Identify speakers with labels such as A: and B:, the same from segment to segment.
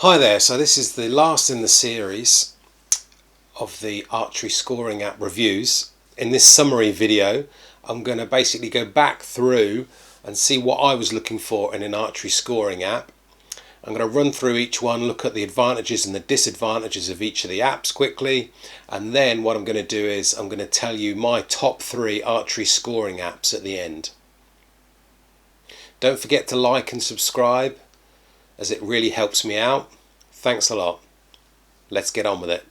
A: Hi there, so this is the last in the series of the Archery scoring app reviews. In this summary video, I'm going to basically go back through and see what I was looking for in an Archery scoring app. I'm going to run through each one, look at the advantages and the disadvantages of each of the apps quickly, and then what I'm going to do is I'm going to tell you my top 3 Archery scoring apps at the end. Don't forget to like and subscribe, as it really helps me out. Thanks a lot. Let's get on with it.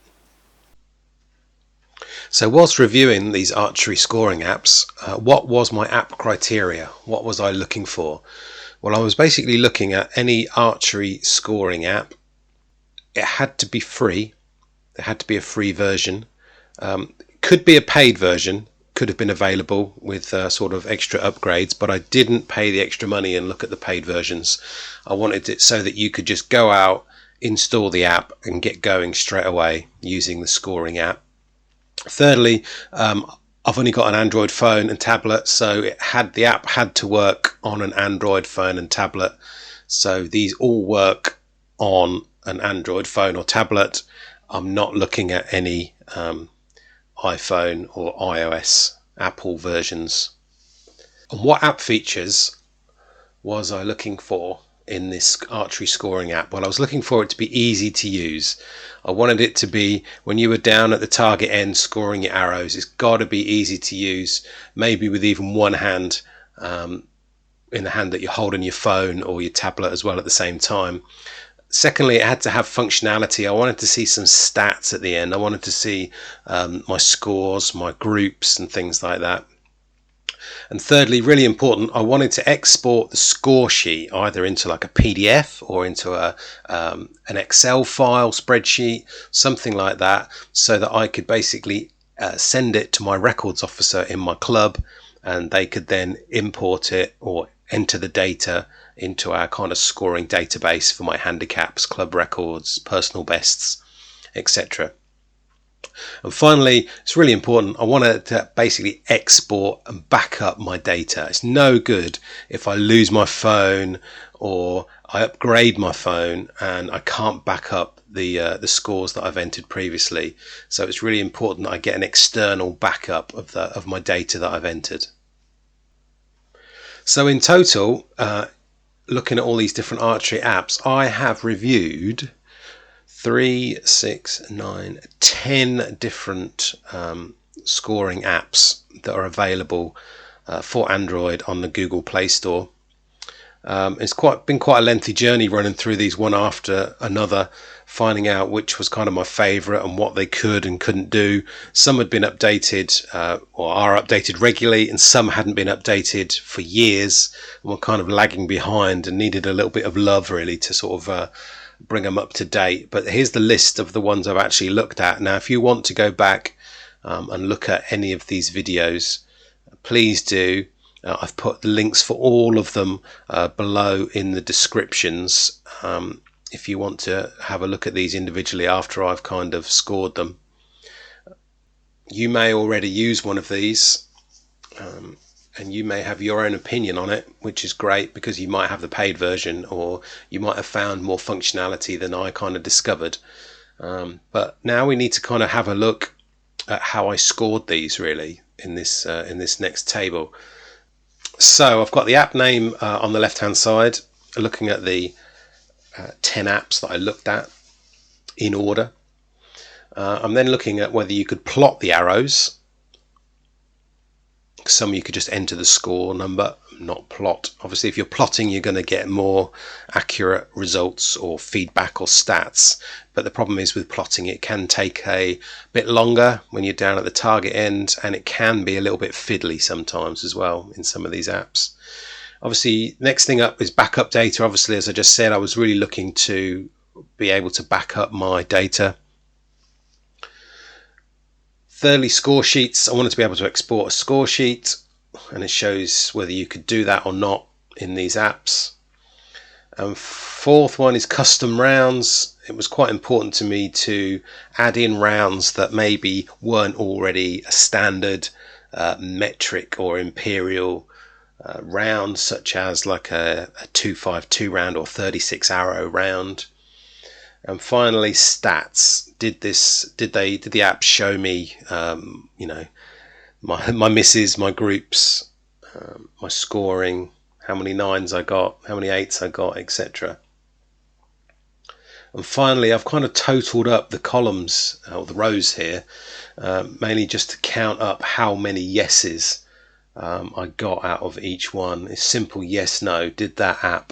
A: So whilst reviewing these Archery scoring apps, what was my app criteria? What was I looking for? Well, I was basically looking at any Archery scoring app. It had to be free. There had to be a free version. Could be a paid version. Could have been available with sort of extra upgrades, but I didn't pay the extra money and look at the paid versions. I wanted it so that you could just go out, install the app and get going straight away using the scoring app. Thirdly, I've only got an Android phone and tablet, so the app had to work on an Android phone and tablet. So these all work on an Android phone or tablet. I'm not looking at any iPhone or iOS Apple versions. And what app features was I looking for in this Archery scoring app? Well, I was looking for it to be easy to use. I wanted it to be, when you were down at the target end scoring your arrows, it's got to be easy to use, maybe with even one hand, in the hand that you're holding your phone or your tablet as well at the same time. Secondly, it had to have functionality. I wanted to see some stats at the end. I wanted to see my scores, my groups and things like that. And thirdly, really important, I wanted to export the score sheet either into like a PDF or into an Excel file, spreadsheet, something like that, so that I could basically send it to my records officer in my club, and they could then import it or enter the data into our kind of scoring database for my handicaps, club records, personal bests, etc. And finally, it's really important, I wanted to basically export and back up my data. It's no good if I lose my phone or I upgrade my phone and I can't back up the scores that I've entered previously. So it's really important that I get an external backup of my data that I've entered. So in total, looking at all these different Archery apps, I have reviewed 3, 6, 9, 10 different scoring apps that are available for Android on the Google Play Store. It's been quite a lengthy journey running through these one after another, finding out which was kind of my favourite and what they could and couldn't do. Some had been updated or are updated regularly, and some hadn't been updated for years and were kind of lagging behind and needed a little bit of love really to sort of bring them up to date. But here's the list of the ones I've actually looked at. Now, if you want to go back and look at any of these videos, please do. I've put the links for all of them below in the descriptions if you want to have a look at these individually after I've kind of scored them. You may already use one of these and you may have your own opinion on it, which is great because you might have the paid version or you might have found more functionality than I kind of discovered. But now we need to kind of have a look at how I scored these really in this next table. So I've got the app name on the left hand side, looking at the 10 apps that I looked at in order. I'm then looking at whether you could plot the arrows. Some you could just enter the score number, not plot. Obviously, if you're plotting, you're going to get more accurate results or feedback or stats. But the problem is with plotting, it can take a bit longer when you're down at the target end, and it can be a little bit fiddly sometimes as well in some of these apps. Obviously, next thing up is backup data. Obviously, as I just said, I was really looking to be able to back up my data. Thirdly, score sheets. I wanted to be able to export a score sheet, and it shows whether you could do that or not in these apps. And fourth one is custom rounds. It was quite important to me to add in rounds that maybe weren't already a standard metric or imperial round, such as like a 252 round or 36 arrow round. And finally, stats. Did the app show me, you know, my misses, my groups, my scoring, how many 9s I got, how many 8s I got, etc. And finally, I've kind of totaled up the columns, or the rows here, mainly just to count up how many yeses I got out of each one. It's simple yes, no. Did that app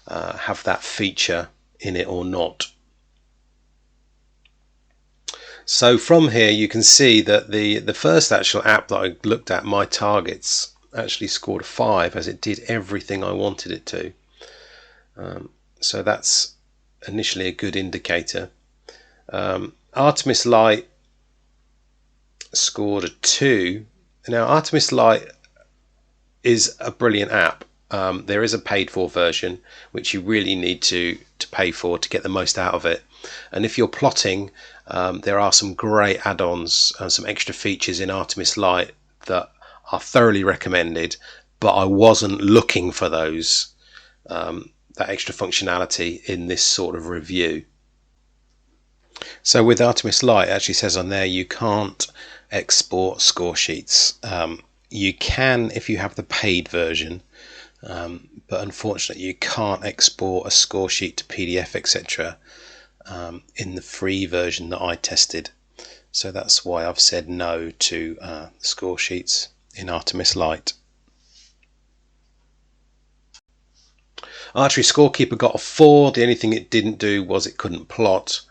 A: have that feature in it or not? So from here you can see that the first actual app that I looked at, My Targets, actually scored a 5, as it did everything I wanted it to. So that's initially a good indicator. Artemis Lite scored a 2. Now Artemis Lite is a brilliant app. There is a paid for version which you really need to pay for to get the most out of it. And if you're plotting, there are some great add-ons and some extra features in Artemis Lite that are thoroughly recommended, but I wasn't looking for those, that extra functionality in this sort of review. So with Artemis Lite, it actually says on there you can't export score sheets. You can if you have the paid version, but unfortunately you can't export a score sheet to PDF, etc. In the free version that I tested. So that's why I've said no to score sheets in Artemis Lite. Archery Scorekeeper got a 4. The only thing it didn't do was it couldn't plot.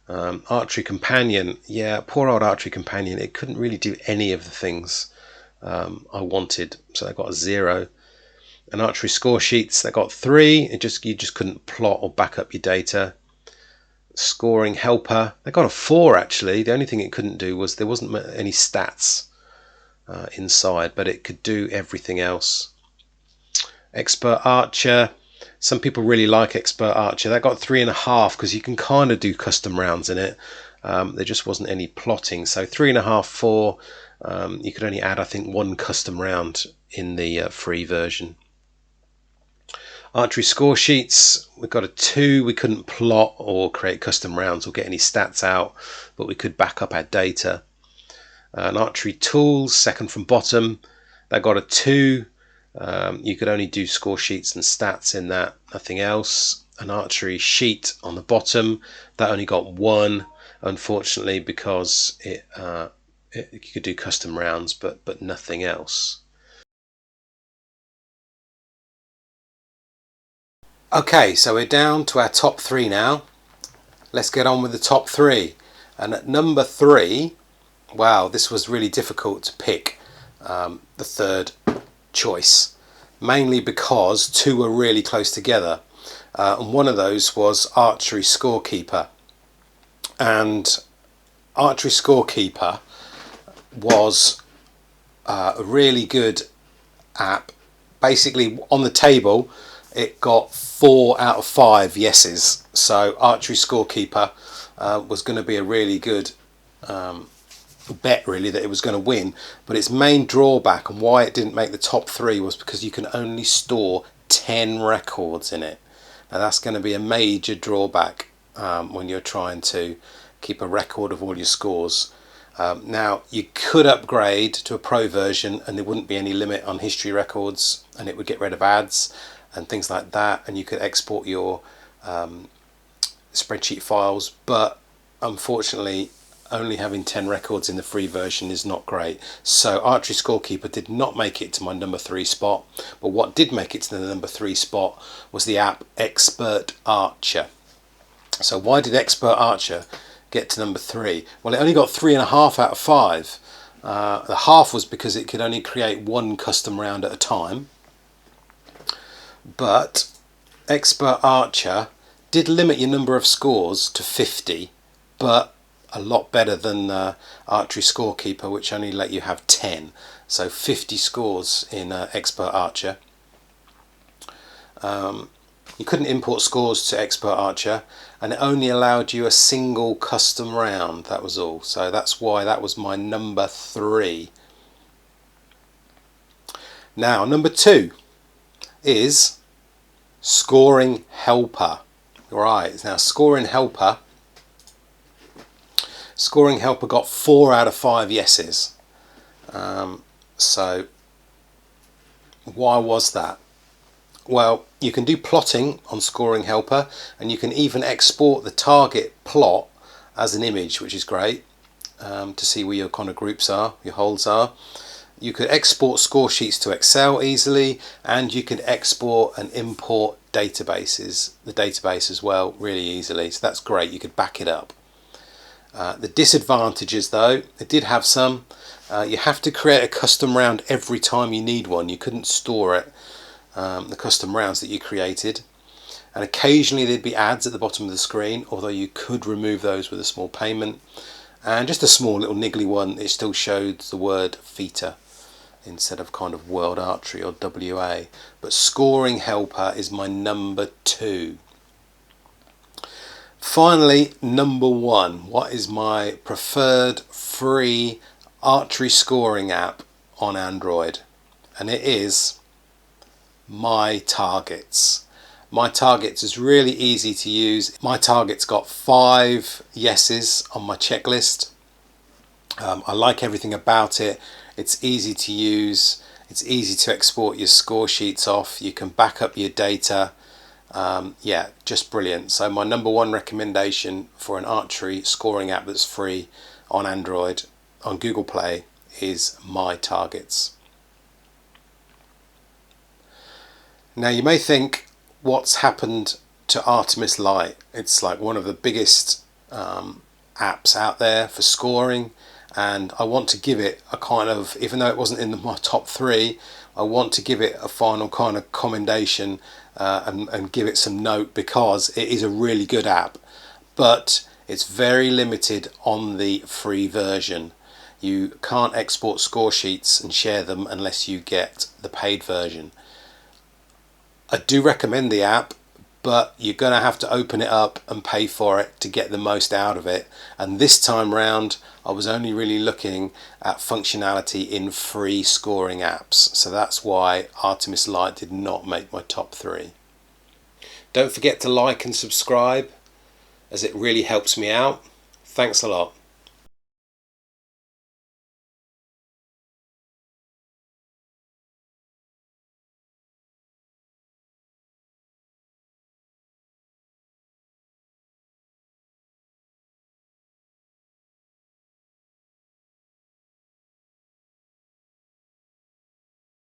A: Archery Companion, yeah, poor old Archery Companion, it couldn't really do any of the things I wanted, so I got a 0. And Archery Score Sheets, that got 3. You just couldn't plot or back up your data. Scoring Helper, they got a 4 actually. The only thing it couldn't do was there wasn't any stats inside, but it could do everything else. Expert Archer, some people really like Expert Archer. That got 3.5 because you can kind of do custom rounds in it. There just wasn't any plotting, so 3.5, 4. You could only add, I think, 1 custom round in the free version. Archery Score Sheets, we got a 2. We couldn't plot or create custom rounds or get any stats out, but we could back up our data. And Archery Tools, second from bottom, that got a 2. You could only do score sheets and stats in that, nothing else. An Archery Sheet on the bottom, that only got 1, unfortunately, because you could do custom rounds, but nothing else. Okay, so we're down to our top 3 now. Let's get on with the top 3. And at number 3, wow, this was really difficult to pick the third choice, mainly because 2 were really close together. And one of those was Archery Scorekeeper. And Archery Scorekeeper was a really good app. Basically, on the table, it got 4 out of 5 yeses. So Archery Scorekeeper was going to be a really good bet, really, that it was going to win. But its main drawback and why it didn't make the top 3 was because you can only store 10 records in it. Now that's going to be a major drawback when you're trying to keep a record of all your scores. Now you could upgrade to a pro version and there wouldn't be any limit on history records, and it would get rid of ads and things like that, and you could export your spreadsheet files, but unfortunately only having 10 records in the free version is not great. So Archery Scorekeeper did not make it to my number 3 spot, but what did make it to the number 3 spot was the app Expert Archer. So why did Expert Archer get to number 3? Well, it only got 3.5 out of 5. The half was because it could only create 1 custom round at a time. But Expert Archer did limit your number of scores to 50, but a lot better than Archery Scorekeeper, which only let you have 10. So 50 scores in Expert Archer. You couldn't import scores to Expert Archer, and it only allowed you a single custom round, that was all. So that's why that was my number 3. Now number 2 is Scoring Helper, Right, now Scoring Helper got 4 out of 5 yeses. So why was that? Well, you can do plotting on Scoring Helper, and you can even export the target plot as an image, which is great, to see where your kind of groups are, your holds are. You could export score sheets to Excel easily, and you can export and import the database as well, really easily. So that's great. You could back it up. The disadvantages, though, it did have some. You have to create a custom round every time you need one. You couldn't store it, the custom rounds that you created. And occasionally there'd be ads at the bottom of the screen, although you could remove those with a small payment. And just a small little niggly one, it still showed the word FITA instead of kind of World Archery or WA. But Scoring Helper is my number 2. Finally, number 1. What is my preferred free archery scoring app on Android? And it is My Targets. My Targets is really easy to use. My Targets got 5 yeses on my checklist. I like everything about it. It's easy to use. It's easy to export your score sheets off. You can back up your data. Yeah, just brilliant. So my number 1 recommendation for an archery scoring app that's free on Android, on Google Play, is My Targets. Now you may think, what's happened to Artemis Lite? It's like one of the biggest apps out there for scoring, and I want to give it a kind of, even though it wasn't in my top 3, I want to give it a final kind of commendation and give it some note, because it is a really good app, but it's very limited on the free version. You can't export score sheets and share them unless you get the paid version. I do recommend the app, but you're going to have to open it up and pay for it to get the most out of it. And this time round, I was only really looking at functionality in free scoring apps. So that's why Artemis Lite did not make my top 3. Don't forget to like and subscribe, as it really helps me out. Thanks a lot.